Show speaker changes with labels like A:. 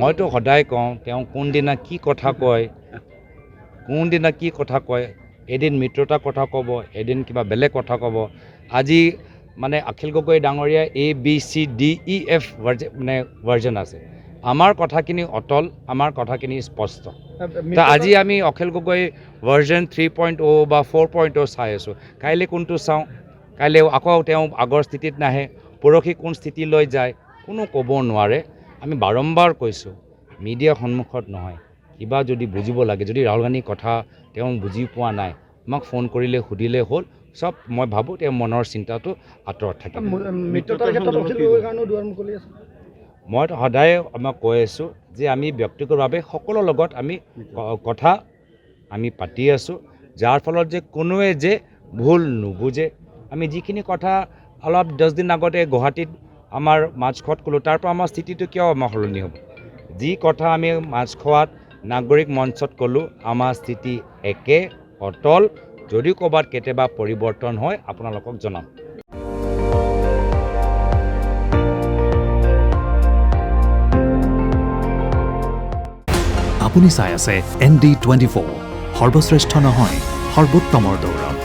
A: মইতো সদায় কওঁ তেওঁ কোনদিনা কি কথা কয় এদিন মিত্ৰতাৰ কথা ক'ব, এদিন কিবা বেলেগ কথা ক'ব। আজি মানে অখিল গগৈ ডাঙৰীয়া ABCDEF মানে ভাৰ্জন আছে। আমাৰ কথাখিনি অটল, আমাৰ কথাখিনি স্পষ্ট। আজি আমি অখিল গগৈ ভাৰ্জন 3.0 বা 4.0 চাই আছোঁ। কাইলৈ কোনটো চাওঁ, কাইলৈ আকৌ তেওঁ আগৰ স্থিতিত নাহে, পৰহি কোন স্থিতিলৈ যায় কোনো ক'ব নোৱাৰে। আমি বাৰম্বাৰ কৈছোঁ মিডিয়াৰ সন্মুখত নহয়, কিবা যদি বুজিব লাগে, যদি ৰাহুল গান্ধীৰ কথা তেওঁ বুজি পোৱা নাই, আমাক ফোন কৰিলে সুধিলে হ'ল। চব মই ভাবোঁ তেওঁ মনৰ চিন্তাটো আঁতৰত থাকিব। মইতো সদায় আমাক কৈ আছোঁ যে আমি ব্যক্তিগতভাৱে সকলোৰ লগত আমি কথা পাতি আছোঁ, যাৰ ফলত যে কোনোৱে যে ভুল নুবুজে। আমি যিখিনি কথা অলপ 10 দিন আগতে গুৱাহাটীত আমাৰ মাছখোৱাত ক'লোঁ, তাৰ পৰা আমাৰ স্থিতিটো কিয় আমাৰ সলনি হ'ব? যি কথা আমি মাছখোৱাত নাগৰিক মঞ্চত ক'লোঁ, আমাৰ স্থিতি একে অটল। যদি ক'ৰবাত কেতিয়াবা পৰিৱৰ্তন হয় আপোনালোকক জনাম।
B: আপুনি চাই আছে ND24, সৰ্বশ্ৰেষ্ঠ নহয় সৰ্বোত্তমৰ দৌৰ।